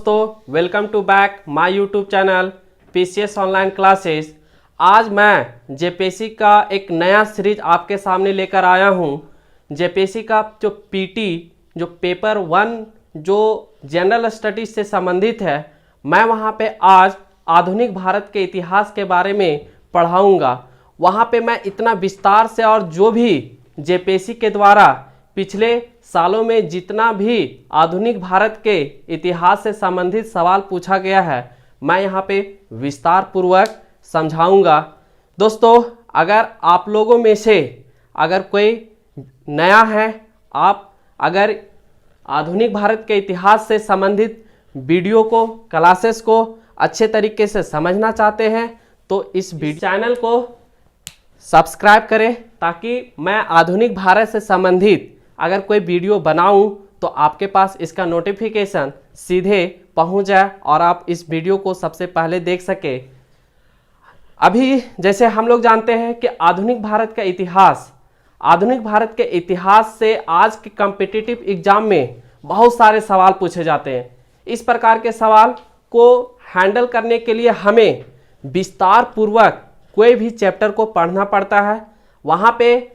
दोस्तों, welcome to back my YouTube channel PCS online classes. आज मैं जेपीएससी का एक नया सीरीज आपके सामने लेकर आया हूं। जेपीएससी का जो पीटी जो पेपर 1 जो जनरल स्टडीज से संबंधित है, मैं वहां पे आज आधुनिक भारत के इतिहास के बारे में पढ़ाऊंगा। वहां पे मैं इतना विस्तार से और जो भी जेपीएससी के द्वारा पिछले सालों में जितना भी आधुनिक भारत के इतिहास से संबंधित सवाल पूछा गया है, मैं यहाँ पे विस्तार पूर्वक समझाऊंगा। दोस्तों, अगर आप लोगों में से अगर कोई नया है, आप अगर आधुनिक भारत के इतिहास से संबंधित वीडियो को, क्लासेस को अच्छे तरीके से समझना चाहते हैं तो इस चैनल को सब्सक्राइब करें, ताकि मैं आधुनिक भारत से संबंधित अगर कोई वीडियो बनाऊं तो आपके पास इसका नोटिफिकेशन सीधे पहुंच जाए और आप इस वीडियो को सबसे पहले देख सके। अभी जैसे हम लोग जानते हैं कि आधुनिक भारत के इतिहास से आज के कॉम्पिटिटिव एग्जाम में बहुत सारे सवाल पूछे जाते हैं। इस प्रकार के सवाल को हैंडल करने के लिए हमें विस्तार पूर्वक कोई भी चैप्टर को पढ़ना पड़ता है। वहाँ पे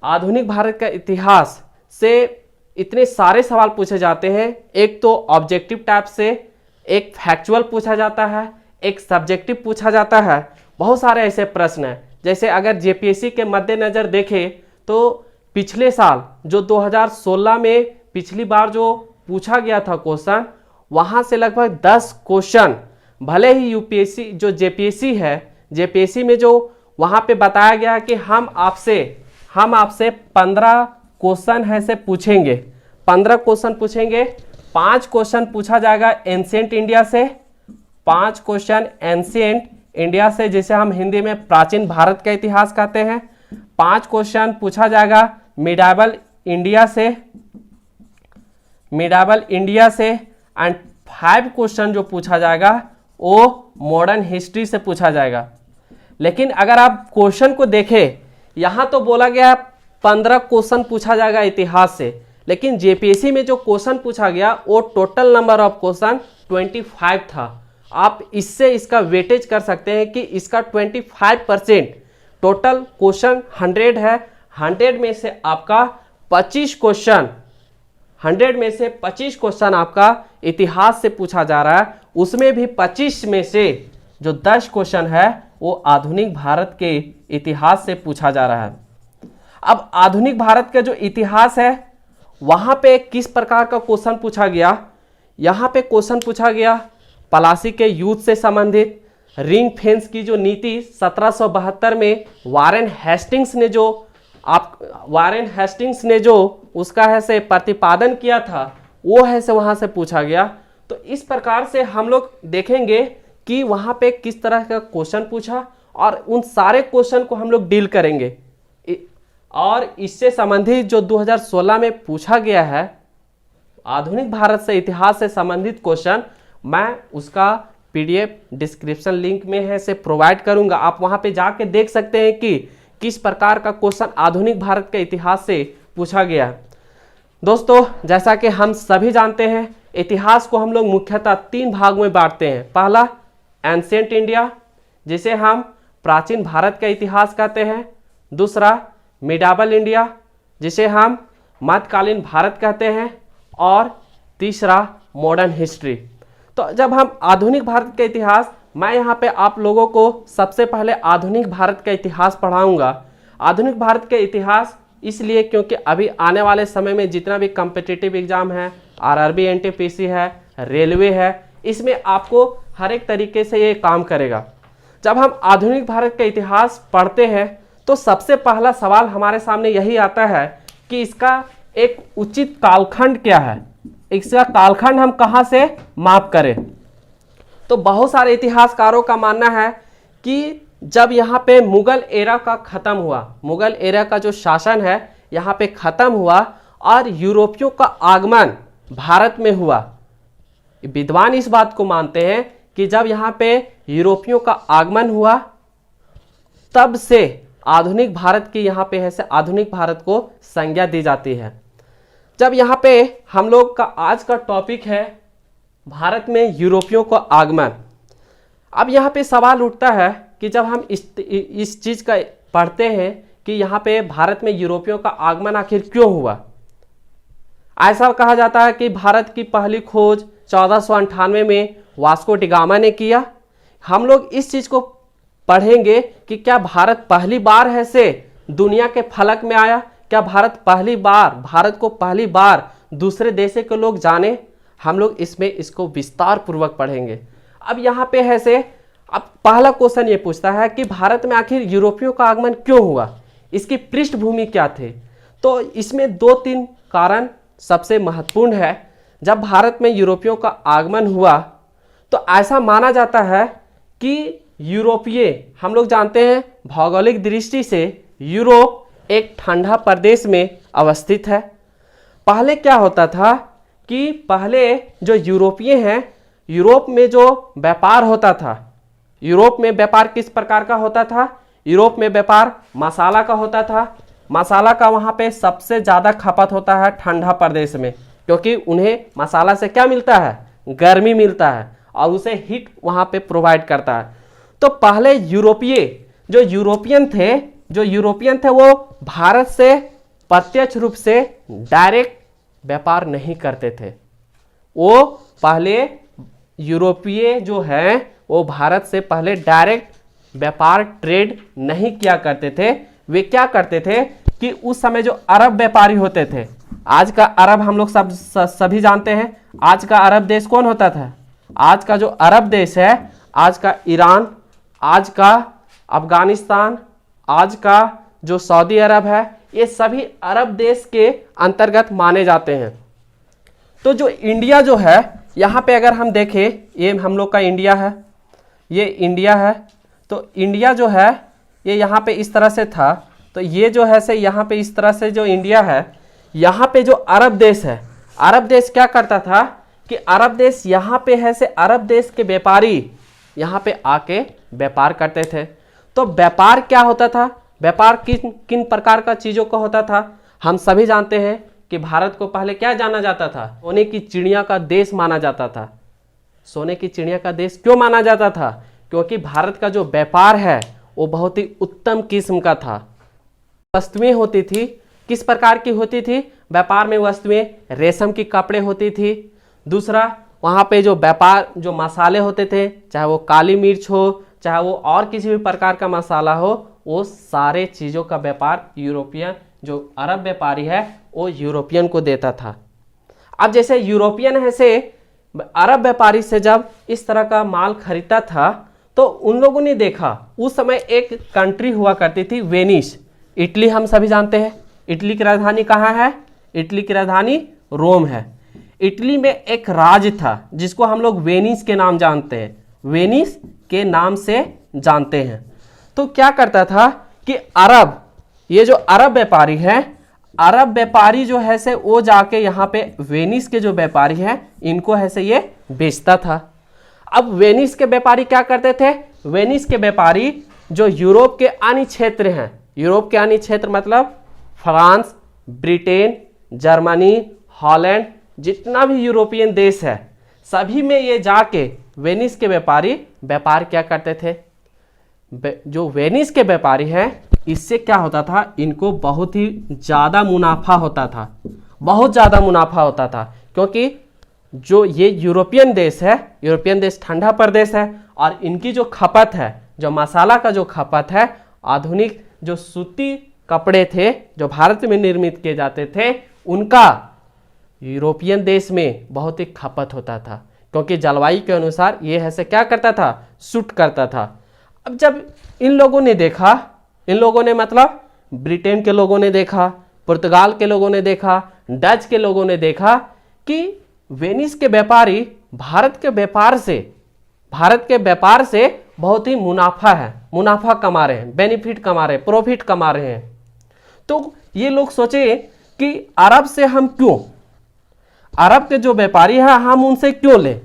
आधुनिक भारत का इतिहास से इतने सारे सवाल पूछे जाते हैं। एक तो ऑब्जेक्टिव टाइप से, एक फैक्चुअल पूछा जाता है, एक सब्जेक्टिव पूछा जाता है। बहुत सारे ऐसे प्रश्न हैं। जैसे अगर जेपीएससी के मद्देनजर देखें तो पिछले साल जो 2016 में पिछली बार जो पूछा गया था क्वेश्चन, वहाँ से लगभग 10 क्वेश्चन, भले ही यूपीएससी जो जेपीएससी है, जेपीएससी में जो वहाँ पे बताया गया कि हम आपसे 15 क्वेश्चन है से पूछेंगे। 15 क्वेश्चन पूछेंगे। 5 क्वेश्चन पूछा जाएगा एंशिएंट इंडिया से, 5 क्वेश्चन एंशिएंट इंडिया से, जिसे हम हिंदी में प्राचीन भारत का इतिहास कहते हैं। 5 क्वेश्चन पूछा जाएगा मिडाइवल इंडिया से एंड 5 क्वेश्चन जो पूछा जाएगा वो मॉडर्न हिस्ट्री से पूछा जाएगा। लेकिन अगर आप क्वेश्चन को देखें, यहाँ तो बोला गया 15 क्वेश्चन पूछा जाएगा इतिहास से, लेकिन जेपीएससी में जो क्वेश्चन पूछा गया वो टोटल नंबर ऑफ क्वेश्चन 25 था। आप इससे इसका वेटेज कर सकते हैं कि इसका 25% टोटल क्वेश्चन 100 है। 100 में से आपका 25 क्वेश्चन, 100 में से 25 क्वेश्चन आपका इतिहास से पूछा जा रहा है। उसमें भी 25 में से जो 10 क्वेश्चन है वो आधुनिक भारत के इतिहास से पूछा जा रहा है। अब आधुनिक भारत का जो इतिहास है, वहां पे किस प्रकार का क्वेश्चन पूछा गया। यहाँ पे क्वेश्चन पूछा गया पलासी के युद्ध से संबंधित, रिंग फेंस की जो नीति 1772 में वारेन हेस्टिंग्स ने जो उसका है से प्रतिपादन किया था, वो है से वहां से पूछा गया। तो इस प्रकार से हम लोग देखेंगे कि वहां पे किस तरह का क्वेश्चन पूछा और उन सारे क्वेश्चन को हम लोग डील करेंगे। और इससे संबंधित जो 2016 में पूछा गया है आधुनिक भारत से इतिहास से संबंधित क्वेश्चन, मैं उसका पीडीएफ डिस्क्रिप्शन लिंक में है से प्रोवाइड करूंगा। आप वहां पे जाके देख सकते हैं कि किस प्रकार का क्वेश्चन आधुनिक भारत के इतिहास से पूछा गया है। दोस्तों, जैसा कि हम सभी जानते हैं, इतिहास को हम लोग मुख्यतः 3 भागों में बांटते हैं। पहला एंशिएंट इंडिया, जिसे हम प्राचीन भारत का इतिहास कहते हैं। दूसरा मिडाइवल इंडिया, जिसे हम मध्यकालीन भारत कहते हैं। और तीसरा मॉडर्न हिस्ट्री। तो जब हम आधुनिक भारत का इतिहास, मैं यहाँ पे आप लोगों को सबसे पहले आधुनिक भारत का इतिहास पढ़ाऊंगा। आधुनिक भारत का इतिहास इसलिए क्योंकि अभी आने वाले समय में जितना भी कॉम्पिटिटिव एग्जाम है, आरआरबी, एनटीपीसी है, रेलवे है, इसमें आपको हर एक तरीके से ये काम करेगा। जब हम आधुनिक भारत का इतिहास पढ़ते हैं तो सबसे पहला सवाल हमारे सामने यही आता है कि इसका एक उचित कालखंड क्या है, इसका कालखंड हम कहां से माप करें। तो बहुत सारे इतिहासकारों का मानना है कि जब यहाँ पे मुगल एरा का खत्म हुआ, मुगल एरा का जो शासन है यहाँ पे खत्म हुआ और यूरोपियों का आगमन भारत में हुआ। विद्वान इस बात को मानते हैं कि जब यहाँ पे यूरोपियों का आगमन हुआ, तब से आधुनिक भारत की यहाँ पे है से आधुनिक भारत को संज्ञा दी जाती है। जब यहाँ पे हम लोग का आज का टॉपिक है भारत में यूरोपियों का आगमन। अब यहाँ पे सवाल उठता है कि जब हम इस चीज़ का पढ़ते हैं कि यहाँ पे भारत में यूरोपियों का आगमन आखिर क्यों हुआ। ऐसा कहा जाता है कि भारत की पहली खोज 1498 में वास्को डी गामा ने किया। हम लोग इस चीज़ को पढ़ेंगे कि क्या भारत पहली बार है से दुनिया के फलक में आया, क्या भारत को पहली बार दूसरे देशों के लोग जाने। हम लोग इसको विस्तार पूर्वक पढ़ेंगे। अब यहाँ पे है से अब पहला क्वेश्चन ये पूछता है कि भारत में आखिर यूरोपियों का आगमन क्यों हुआ, इसकी पृष्ठभूमि क्या थे। तो इसमें 2-3 कारण सबसे महत्वपूर्ण है। जब भारत में यूरोपियों का आगमन हुआ तो ऐसा माना जाता है कि यूरोपीय, हम लोग जानते हैं भौगोलिक दृष्टि से यूरोप एक ठंडा प्रदेश में अवस्थित है। पहले क्या होता था कि पहले जो यूरोपीय हैं, यूरोप में जो व्यापार होता था, यूरोप में व्यापार किस प्रकार का होता था। यूरोप में व्यापार मसाला का होता था। मसाला का वहाँ पे सबसे ज़्यादा खपत होता है ठंडा प्रदेश में, क्योंकि उन्हें मसाला से क्या मिलता है, गर्मी मिलता है और उसे हीट वहाँ पे प्रोवाइड करता है। तो पहले जो यूरोपियन थे वो भारत से प्रत्यक्ष रूप से डायरेक्ट व्यापार नहीं करते थे। वो पहले यूरोपीय जो हैं वो भारत से पहले डायरेक्ट व्यापार ट्रेड नहीं किया करते थे। वे क्या करते थे कि उस समय जो अरब व्यापारी होते थे, आज का अरब हम लोग सभी जानते हैं, आज का अरब देश कौन होता था। आज का जो अरब देश है, आज का ईरान, आज का अफगानिस्तान, आज का जो सऊदी अरब है, ये सभी अरब देश के अंतर्गत माने जाते हैं। तो जो इंडिया जो है, यहाँ पे अगर हम देखें, ये हम लोग का इंडिया है, ये इंडिया है। तो इंडिया जो है ये यहाँ पे इस तरह से था। तो ये जो है से यहाँ पे इस तरह से जो इंडिया है, यहाँ पे जो अरब देश है, अरब देश क्या करता था कि अरब देश यहाँ पे है से अरब देश के व्यापारी यहाँ पे आके व्यापार करते थे। तो व्यापार क्या होता था, व्यापार किन प्रकार का चीज़ों का होता था। हम सभी जानते हैं कि भारत को पहले क्या जाना जाता था, सोने की चिड़िया का देश माना जाता था। सोने की चिड़िया का देश क्यों माना जाता था, क्योंकि भारत का जो व्यापार है वो बहुत ही उत्तम किस्म का था। वस्तुएं होती थी, किस प्रकार की होती थी व्यापार में वस्तुएं, रेशम की कपड़े होती थी। दूसरा, वहाँ पे जो व्यापार जो मसाले होते थे, चाहे वो काली मिर्च हो, चाहे वो और किसी भी प्रकार का मसाला हो, वो सारे चीज़ों का व्यापार यूरोपियन जो अरब व्यापारी है वो यूरोपियन को देता था। अब जैसे यूरोपियन है से अरब व्यापारी से जब इस तरह का माल खरीदता था तो उन लोगों ने देखा, उस समय एक कंट्री हुआ करती थी वेनिस। इटली हम सभी जानते हैं, इटली की राजधानी कहाँ है, इटली की राजधानी रोम है। इटली में एक राज्य था जिसको हम लोग वेनिस के नाम जानते हैं, वेनिस के नाम से जानते हैं। तो क्या करता था कि ये जो अरब व्यापारी है, अरब व्यापारी जो है से वो जाके यहाँ पे वेनिस के जो व्यापारी हैं इनको है से ये बेचता था। अब वेनिस के व्यापारी क्या करते थे, वेनिस के व्यापारी जो यूरोप के अन्य क्षेत्र हैं, यूरोप के अन्य क्षेत्र मतलब फ्रांस, ब्रिटेन, जर्मनी, हॉलैंड, जितना भी यूरोपियन देश है सभी में ये जाके वेनिस के व्यापारी व्यापार क्या करते थे। जो वेनिस के व्यापारी हैं इससे क्या होता था, इनको बहुत ही ज़्यादा मुनाफा होता था, बहुत ज़्यादा मुनाफा होता था, क्योंकि जो ये यूरोपियन देश है, यूरोपियन देश ठंडा प्रदेश है और इनकी जो खपत है, जो मसाला का जो खपत है, आधुनिक जो सूती कपड़े थे जो भारत में निर्मित किए जाते थे, उनका यूरोपियन देश में बहुत ही खपत होता था, क्योंकि जलवायु के अनुसार ये ऐसे क्या करता था, सूट करता था। अब जब इन लोगों ने देखा, इन लोगों ने मतलब ब्रिटेन के लोगों ने देखा, पुर्तगाल के लोगों ने देखा, डच के लोगों ने देखा कि वेनिस के व्यापारी भारत के व्यापार से बहुत ही मुनाफा कमा रहे हैं, बेनिफिट कमा रहे हैं, प्रॉफिट कमा रहे हैं। तो ये लोग सोचे कि अरब के जो व्यापारी है हम उनसे क्यों लें,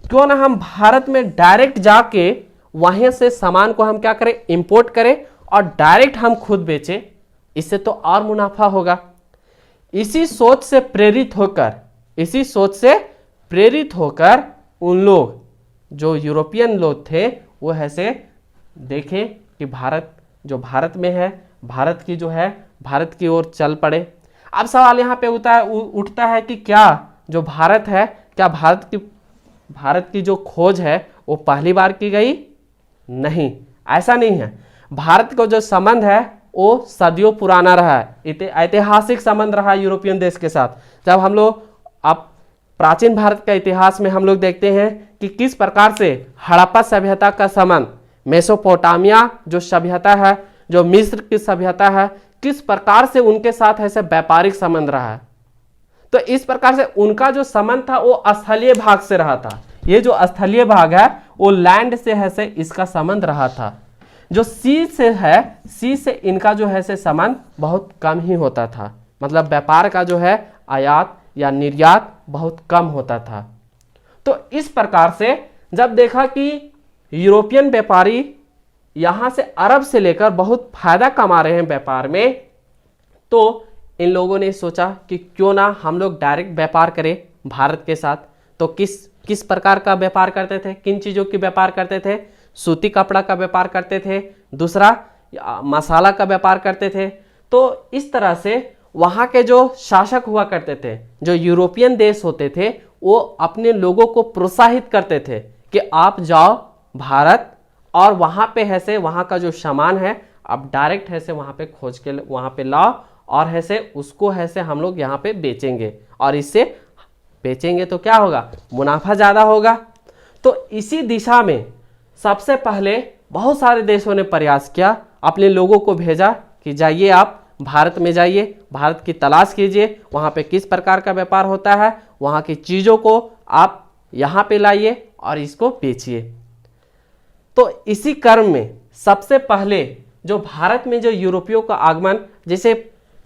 क्यों ना हम भारत में डायरेक्ट जाके वहीं से सामान को हम क्या करें, इंपोर्ट करें और डायरेक्ट हम खुद बेचें, इससे तो और मुनाफा होगा। इसी सोच से प्रेरित होकर उन लोग जो यूरोपियन लोग थे वो ऐसे देखें कि भारत जो भारत में है, भारत की जो है भारत की ओर चल पड़े। अब सवाल यहाँ पे उठता है कि क्या जो भारत है, क्या भारत की जो खोज है वो पहली बार की गई? नहीं, ऐसा नहीं है। भारत का जो संबंध है वो सदियों पुराना रहा है, ऐतिहासिक संबंध रहा यूरोपियन देश के साथ। जब हम लोग अब प्राचीन भारत का इतिहास में हम लोग देखते हैं कि किस प्रकार से हड़प्पा सभ्यता का संबंध, मेसोपोटामिया जो सभ्यता है, जो मिस्र की सभ्यता है, किस प्रकार से उनके साथ ऐसे व्यापारिक संबंध रहा है। तो इस प्रकार से उनका जो संबंध था वो स्थलीय भाग से रहा था। ये जो स्थलीय भाग है वो लैंड से है से इसका संबंध रहा था। जो सी से है, सी से इनका जो है से संबंध बहुत कम ही होता था, मतलब व्यापार का जो है आयात या निर्यात बहुत कम होता था। तो इस प्रकार से जब देखा कि यूरोपियन व्यापारी यहां से अरब से लेकर बहुत फायदा कमा रहे हैं व्यापार में, तो इन लोगों ने सोचा कि क्यों ना हम लोग डायरेक्ट व्यापार करें भारत के साथ। तो किस प्रकार का व्यापार करते थे, किन चीज़ों की व्यापार करते थे? सूती कपड़ा का व्यापार करते थे, दूसरा मसाला का व्यापार करते थे। तो इस तरह से वहाँ के जो शासक हुआ करते थे, जो यूरोपियन देश होते थे, वो अपने लोगों को प्रोत्साहित करते थे कि आप जाओ भारत और वहाँ पे है से वहाँ का जो सामान है आप डायरेक्ट है से वहाँ पे खोज के वहाँ पे लाओ और है से उसको है से हम लोग यहाँ पे बेचेंगे, और इससे बेचेंगे तो क्या होगा? मुनाफा ज़्यादा होगा। तो इसी दिशा में सबसे पहले बहुत सारे देशों ने प्रयास किया, अपने लोगों को भेजा कि जाइए आप भारत में जाइए, भारत की तलाश कीजिए, वहाँ पे किस प्रकार का व्यापार होता है, वहाँ की चीज़ों को आप यहाँ पे लाइए और इसको बेचिए। तो इसी क्रम में सबसे पहले जो भारत में जो यूरोपियों का आगमन, जिसे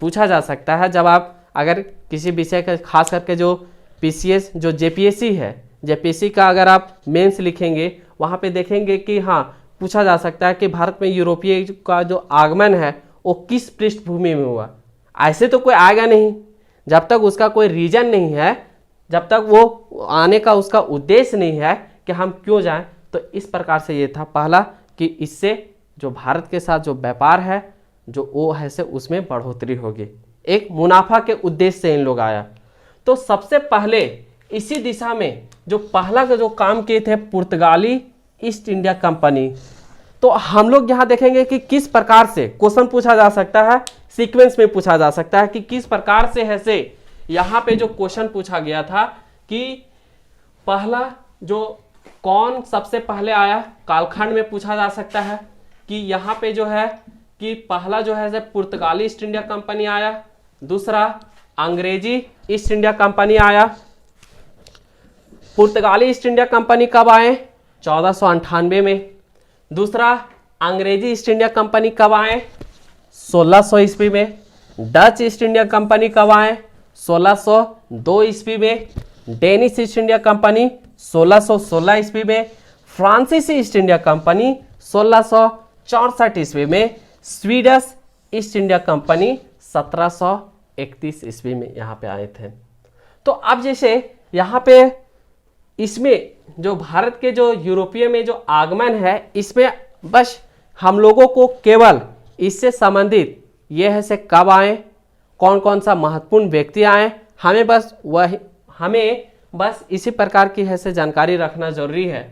पूछा जा सकता है जब आप अगर किसी विषय का खास करके जो पीसीएस जो जेपीएससी है, जेपीएससी का अगर आप मेंस लिखेंगे वहाँ पे देखेंगे कि हाँ पूछा जा सकता है कि भारत में यूरोपीय का जो आगमन है वो किस पृष्ठभूमि में हुआ। ऐसे तो कोई आएगा नहीं जब तक उसका कोई रीजन नहीं है, जब तक वो आने का उसका उद्देश्य नहीं है कि हम क्यों जाएं। तो इस प्रकार से ये था पहला कि इससे जो भारत के साथ जो व्यापार है जो वो है से उसमें बढ़ोतरी होगी, एक मुनाफा के उद्देश्य से इन लोग आया। तो सबसे पहले इसी दिशा में जो पहला का जो काम किए थे पुर्तगाली ईस्ट इंडिया कंपनी। तो हम लोग यहाँ देखेंगे कि किस प्रकार से क्वेश्चन पूछा जा सकता है, सीक्वेंस में पूछा जा सकता है कि किस प्रकार से है से यहाँ पे जो क्वेश्चन पूछा गया था कि पहला जो कौन सबसे पहले आया, कालखंड में पूछा जा सकता है कि यहाँ पे जो है कि पहला जो है पुर्तगाली ईस्ट इंडिया कंपनी आया, दूसरा अंग्रेजी ईस्ट इंडिया कंपनी आया। पुर्तगाली ईस्ट इंडिया कंपनी कब आए? 1498 में। दूसरा अंग्रेजी ईस्ट इंडिया कंपनी कब आए? 1600 ईस्वी में। डच ईस्ट इंडिया कंपनी कब आए? 1602 ईस्वी में। डेनिश ईस्ट इंडिया कंपनी 1616 ईस्वी में। फ्रांसीसी ईस्ट इंडिया कंपनी 1664 ईस्वी में। स्वीडिश ईस्ट इंडिया कंपनी 1731 ईस्वी में यहाँ पे आए थे। तो अब जैसे यहाँ पे इसमें जो भारत के जो यूरोपीय में जो आगमन है इसमें बस हम लोगों को केवल इससे संबंधित ये है से कब आए, कौन कौन सा महत्वपूर्ण व्यक्ति आए, हमें बस इसी प्रकार की है से जानकारी रखना जरूरी है।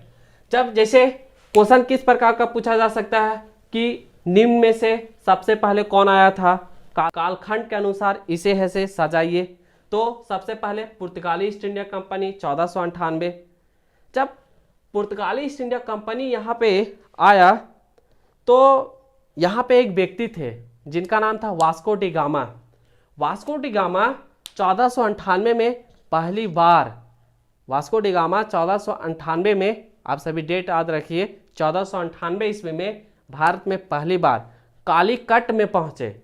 जब जैसे क्वेश्चन किस प्रकार का पूछा जा सकता है कि निम्न में से सबसे पहले कौन आया था, कालखंड के अनुसार इसे है से सजाइए। तो सबसे पहले पुर्तगाली ईस्ट इंडिया कंपनी 1498। जब पुर्तगाली ईस्ट इंडिया कंपनी यहाँ पे आया तो यहाँ पे एक व्यक्ति थे जिनका नाम था Vasco D gamma. Vasco D gamma 1498 में पहली बार, वास्को डी गामा 1498 में, आप सभी डेट याद रखिए, 1498 ईस्वी में भारत में पहली बार कालीकट में पहुंचे।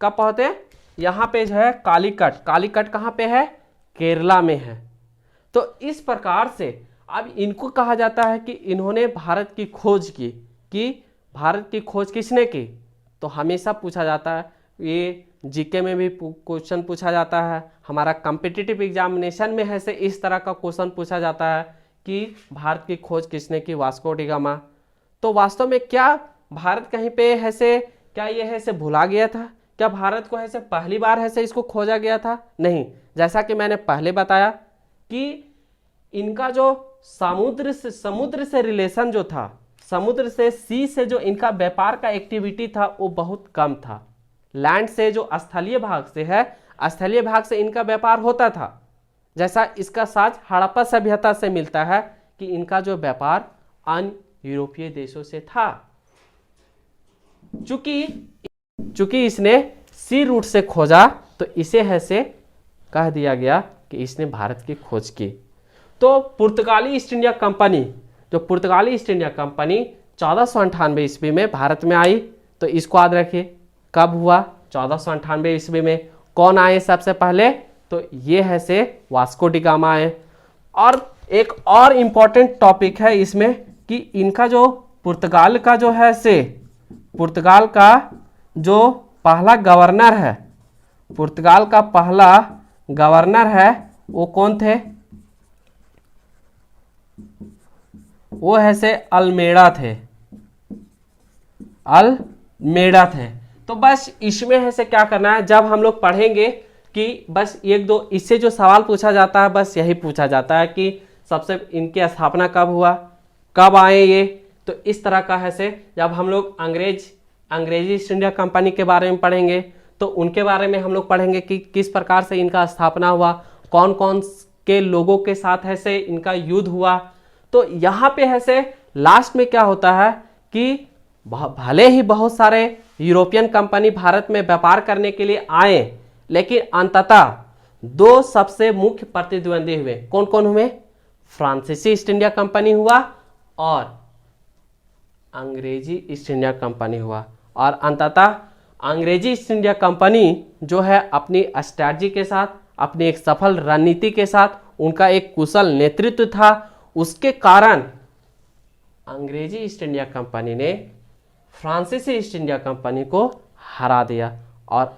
कब पहुंचे? यहाँ पे जो है कालीकट, कालीकट कहाँ पे है? केरला में है। तो इस प्रकार से अब इनको कहा जाता है कि इन्होंने भारत की खोज की। कि भारत की खोज किसने की? तो हमेशा पूछा जाता है, ये जीके में भी क्वेश्चन पूछा जाता है, हमारा कॉम्पिटिटिव एग्जामिनेशन में है से इस तरह का क्वेश्चन पूछा जाता है कि भारत की खोज किसने की, वास्को डी गामा। तो वास्तव में क्या भारत कहीं पे ऐसे, क्या ये ऐसे भुला गया था? क्या भारत को ऐसे पहली बार ऐसे इसको खोजा गया था? नहीं। जैसा कि मैंने पहले बताया कि इनका जो समुद्र से रिलेशन जो था, समुद्र से, सी से जो इनका व्यापार का एक्टिविटी था वो बहुत कम था। लैंड से, जो स्थलीय भाग से है, स्थलीय भाग से इनका व्यापार होता था। जैसा इसका साथ हड़प्पा सभ्यता से मिलता है कि इनका जो व्यापार अन्य यूरोपीय देशों से था। चूंकि इसने सी रूट से खोजा तो इसे ऐसे कह दिया गया कि इसने भारत की खोज की। तो पुर्तगाली ईस्ट इंडिया कंपनी, जो पुर्तगाली ईस्ट इंडिया कंपनी 1498 ईस्वी में भारत में आई, तो इसको याद रखिए कब हुआ, 1498 ईस्वी में। कौन आए सबसे पहले? तो ये है से वास्को डी गामा आए। और एक और इम्पॉर्टेंट टॉपिक है इसमें कि इनका जो पुर्तगाल का जो है से, पुर्तगाल का जो पहला गवर्नर है, पुर्तगाल का पहला गवर्नर है वो कौन थे? वो है से अल्मेड़ा थे, अल्मेड़ा थे। तो बस इसमें है से क्या करना है, जब हम लोग पढ़ेंगे कि बस एक दो इससे जो सवाल पूछा जाता है बस यही पूछा जाता है कि सबसे इनकी स्थापना कब हुआ, कब आए ये। तो इस तरह का है से जब हम लोग अंग्रेजी ईस्ट इंडिया कंपनी के बारे में पढ़ेंगे तो उनके बारे में हम लोग पढ़ेंगे कि किस प्रकार से इनका स्थापना हुआ, कौन कौन के लोगों के साथ है से इनका युद्ध हुआ। तो यहाँ पे है से लास्ट में क्या होता है कि भले ही बहुत सारे यूरोपियन कंपनी भारत में व्यापार करने के लिए आए, लेकिन अंततः दो सबसे मुख्य प्रतिद्वंदी हुए। कौन कौन हुए? फ्रांसीसी ईस्ट इंडिया कंपनी हुआ और अंग्रेजी ईस्ट इंडिया कंपनी हुआ। और अंततः अंग्रेजी ईस्ट इंडिया कंपनी जो है अपनी स्ट्रैटेजी के साथ, अपनी एक सफल रणनीति के साथ, उनका एक कुशल नेतृत्व था, उसके कारण अंग्रेजी ईस्ट इंडिया कंपनी ने फ्रांसीसी ईस्ट इंडिया कंपनी को हरा दिया। और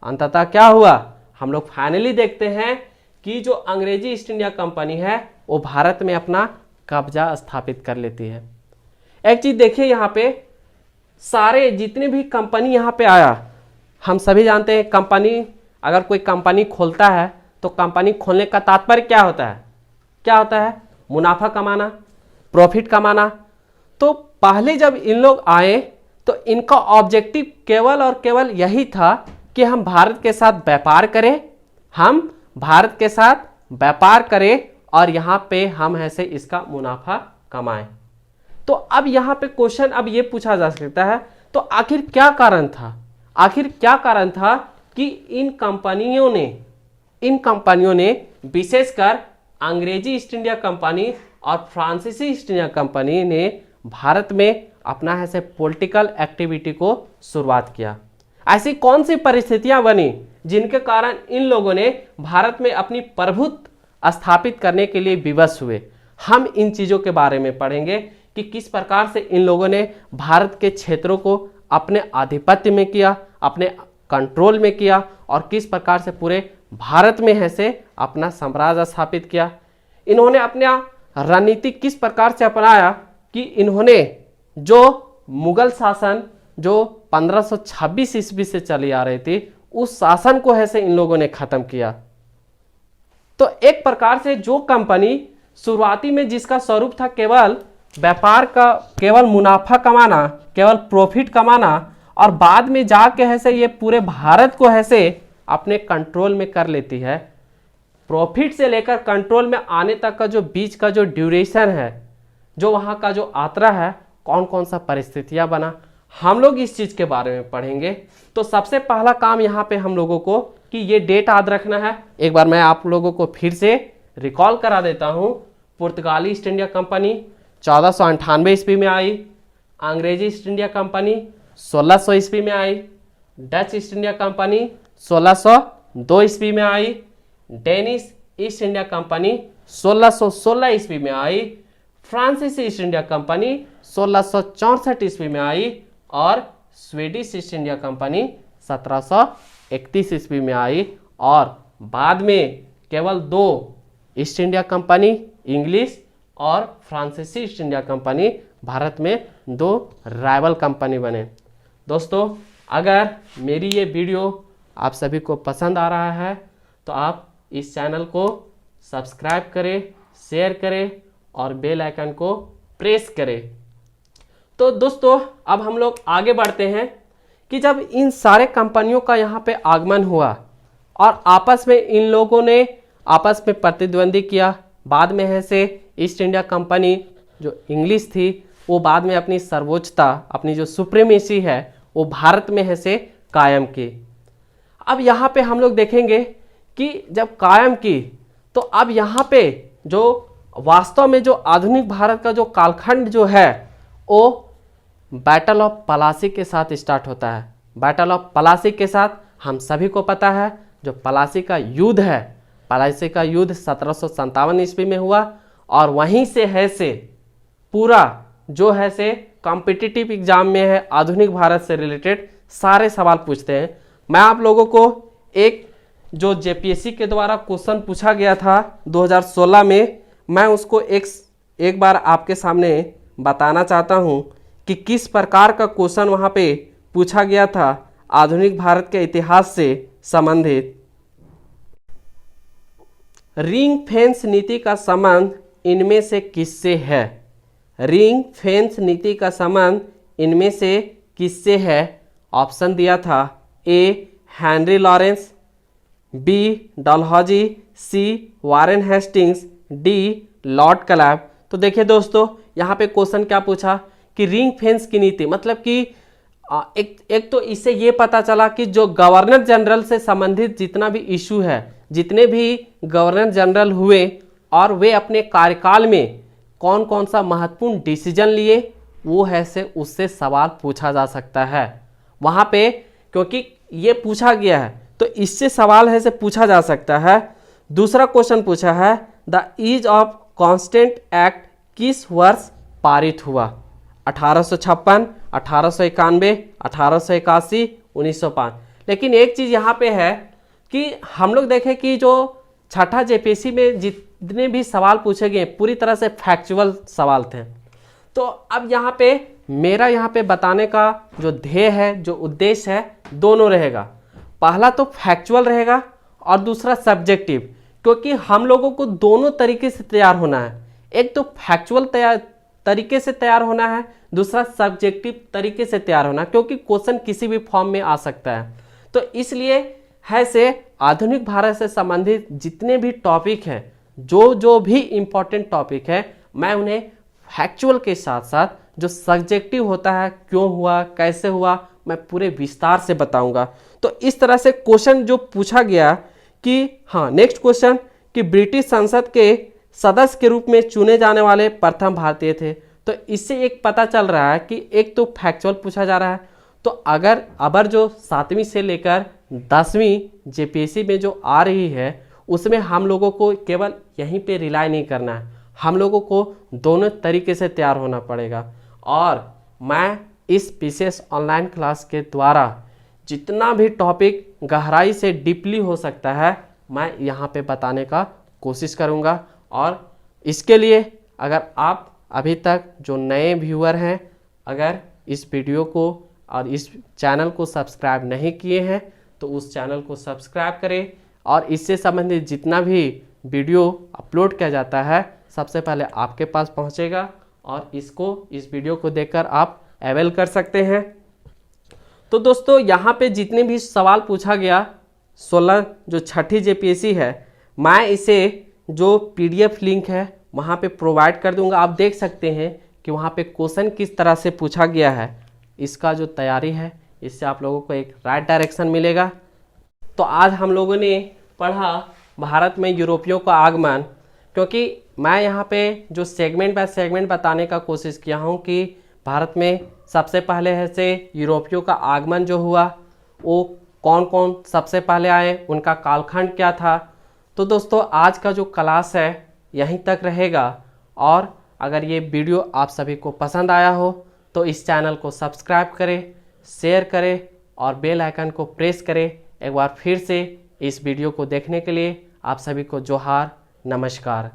अंततः क्या हुआ, हम लोग फाइनली देखते हैं कि जो अंग्रेजी ईस्ट इंडिया कंपनी है वो भारत में अपना कब्जा स्थापित कर लेती है। एक चीज देखिए यहाँ पे, सारे जितने भी कंपनी यहाँ पे आया, हम सभी जानते हैं कंपनी, अगर कोई कंपनी खोलता है तो कंपनी खोलने का तात्पर्य क्या होता है? क्या होता है? मुनाफा कमाना, प्रॉफिट कमाना। तो पहले जब इन लोग आए तो इनका ऑब्जेक्टिव केवल और केवल यही था कि हम भारत के साथ व्यापार करें, हम भारत के साथ व्यापार करें और यहाँ पे हम ऐसे इसका मुनाफा कमाएं। तो अब यहाँ पे क्वेश्चन अब ये पूछा जा सकता है, तो आखिर क्या कारण था कि इन कंपनियों ने विशेषकर अंग्रेजी ईस्ट इंडिया कंपनी और फ्रांसीसी ईस्ट इंडिया कंपनी ने भारत में अपना ऐसे पॉलिटिकल एक्टिविटी को शुरुआत किया। ऐसी कौन सी परिस्थितियां बनी जिनके कारण इन लोगों ने भारत में अपनी प्रभुत्व स्थापित करने के लिए विवश हुए? हम इन चीजों के बारे में पढ़ेंगे कि किस प्रकार से इन लोगों ने भारत के क्षेत्रों को अपने आधिपत्य में किया, अपने कंट्रोल में किया और किस प्रकार से पूरे भारत में है से अपना साम्राज्य स्थापित किया। इन्होंने अपना रणनीति किस प्रकार से अपनाया कि इन्होंने जो मुगल शासन जो 1526 ईस्वी से चली आ रही थी, उस शासन को ऐसे इन लोगों ने खत्म किया। तो एक प्रकार से जो कंपनी शुरुआती में जिसका स्वरूप था केवल व्यापार का, केवल मुनाफा कमाना, केवल प्रॉफिट कमाना, और बाद में जाके ऐसे ये पूरे भारत को ऐसे अपने कंट्रोल में कर लेती है। प्रॉफिट से लेकर कंट्रोल में आने तक का जो बीच का जो ड्यूरेशन है, जो वहाँ का जो यात्रा है, कौन कौन सा परिस्थितियाँ बना, हम लोग इस चीज़ के बारे में पढ़ेंगे। तो सबसे पहला काम यहाँ पे हम लोगों को कि ये डेट याद रखना है। एक बार मैं आप लोगों को फिर से रिकॉल करा देता हूँ। पुर्तगाली ईस्ट इंडिया कंपनी 1498 ईस्वी में आई, अंग्रेजी ईस्ट इंडिया कंपनी 1600 ईस्वी में आई, डच ईस्ट इंडिया कंपनी 1602 ईस्वी में आई, डेनिश ईस्ट इंडिया कंपनी 1616 ईस्वी में आई, फ्रांसीसी ईस्ट इंडिया कंपनी 1664 ईस्वी में आई और स्वीडिश ईस्ट इंडिया कंपनी 1731 ईस्वी में आई। और बाद में केवल दो ईस्ट इंडिया कंपनी, इंग्लिश और फ्रांसीसी ईस्ट इंडिया कंपनी भारत में दो राइवल कंपनी बने। दोस्तों, अगर मेरी ये वीडियो आप सभी को पसंद आ रहा है तो आप इस चैनल को सब्सक्राइब करें, शेयर करें और बेल आइकन को प्रेस करें। तो दोस्तों, अब हम लोग आगे बढ़ते हैं कि जब इन सारे कंपनियों का यहाँ पे आगमन हुआ और आपस में इन लोगों ने आपस में प्रतिद्वंदी किया, बाद में है से ईस्ट इंडिया कंपनी जो इंग्लिश थी वो बाद में अपनी सर्वोच्चता, अपनी जो सुप्रीमेसी है वो भारत में है से कायम की। अब यहाँ पे हम लोग देखेंगे कि जब कायम की तो अब यहाँ पे जो वास्तव में जो आधुनिक भारत का जो कालखंड जो है वो बैटल ऑफ प्लासी के साथ स्टार्ट होता है। बैटल ऑफ प्लासी के साथ हम सभी को पता है जो प्लासी का युद्ध है, प्लासी का युद्ध 1757 ईस्वी में हुआ और वहीं से है से पूरा जो है से कॉम्पिटिटिव एग्जाम में है आधुनिक भारत से रिलेटेड सारे सवाल पूछते हैं। मैं आप लोगों को एक जो जेपीएससी के द्वारा क्वेश्चन पूछा गया था 2016 में, मैं उसको एक बार आपके सामने बताना चाहता हूं कि किस प्रकार का क्वेश्चन वहां पे पूछा गया था आधुनिक भारत के इतिहास से संबंधित। रिंग फेंस नीति का संबंध इनमें से किससे है? रिंग फेंस नीति का संबंध इनमें से किससे है? ऑप्शन दिया था A Henry Lawrence, B Dalhousie, C Warren Hastings, D Lord Clive. तो देखिए दोस्तों, यहाँ पे क्वेश्चन क्या पूछा कि रिंग फेंस की नीति मतलब कि एक तो इससे ये पता चला कि जो गवर्नर जनरल से संबंधित जितना भी इशू है, जितने भी गवर्नर जनरल हुए और वे अपने कार्यकाल में कौन कौन सा महत्वपूर्ण डिसीजन लिए, वो है से उससे सवाल पूछा जा सकता है वहाँ पे, क्योंकि ये पूछा गया है तो इससे सवाल है से पूछा जा सकता है। दूसरा क्वेश्चन पूछा है the ease of constant act किस वर्ष पारित हुआ? 1856, 1891, 1881, 1905। लेकिन एक चीज़ यहाँ पे है कि हम लोग देखें कि जो छठा जेपीएससी में जितने भी सवाल पूछे गए पूरी तरह से फैक्चुअल सवाल थे। तो अब यहाँ पे मेरा यहाँ पे बताने का जो ध्येय है, जो उद्देश्य है, दोनों रहेगा। पहला तो फैक्चुअल रहेगा और दूसरा सब्जेक्टिव, क्योंकि हम लोगों को दोनों तरीके से तैयार होना है। एक तो फैक्चुअल तरीके से तैयार होना है, दूसरा सब्जेक्टिव तरीके से तैयार होना, क्योंकि क्वेश्चन किसी भी फॉर्म में आ सकता है। तो इसलिए है से आधुनिक भारत से संबंधित जितने भी टॉपिक हैं, जो भी इम्पोर्टेंट टॉपिक है, मैं उन्हें फैक्चुअल के साथ साथ जो सब्जेक्टिव होता है, क्यों हुआ, कैसे हुआ, मैं पूरे विस्तार से बताऊंगा। तो इस तरह से क्वेश्चन जो पूछा गया कि हाँ, नेक्स्ट क्वेश्चन कि ब्रिटिश संसद के सदस्य के रूप में चुने जाने वाले प्रथम भारतीय थे। तो इससे एक पता चल रहा है कि एक तो फैक्चुअल पूछा जा रहा है, तो अगर जो 7वीं से लेकर 10वीं जेपीएससी में जो आ रही है उसमें हम लोगों को केवल यहीं पे रिलाई नहीं करना है, हम लोगों को दोनों तरीके से तैयार होना पड़ेगा। और मैं इस विशेष ऑनलाइन क्लास के द्वारा जितना भी टॉपिक गहराई से डीपली हो सकता है मैं यहाँ पे बताने का कोशिश करूँगा। और इसके लिए अगर आप अभी तक जो नए व्यूअर हैं, अगर इस वीडियो को और इस चैनल को सब्सक्राइब नहीं किए हैं तो उस चैनल को सब्सक्राइब करें और इससे संबंधित जितना भी वीडियो अपलोड किया जाता है सबसे पहले आपके पास पहुंचेगा और इस वीडियो को देखकर आप अवेल कर सकते हैं। तो दोस्तों, यहाँ पे जितने भी सवाल पूछा गया 16 जो छठी जेपीएससी है, मैं इसे जो पीडीएफ लिंक है वहाँ पे प्रोवाइड कर दूंगा। आप देख सकते हैं कि वहाँ पे क्वेश्चन किस तरह से पूछा गया है, इसका जो तैयारी है, इससे आप लोगों को एक राइट डायरेक्शन मिलेगा। तो आज हम लोगों ने पढ़ा भारत में यूरोपियों का आगमन, क्योंकि मैं यहाँ पे जो सेगमेंट बाय सेगमेंट बताने का कोशिश किया हूँ कि भारत में सबसे पहले है से यूरोपियों का आगमन जो हुआ वो कौन कौन सबसे पहले आए, उनका कालखंड क्या था। तो दोस्तों, आज का जो क्लास है यहीं तक रहेगा और अगर ये वीडियो आप सभी को पसंद आया हो तो इस चैनल को सब्सक्राइब करें, शेयर करें और बेल आइकन को प्रेस करें। एक बार फिर से इस वीडियो को देखने के लिए आप सभी को जोहार, नमस्कार।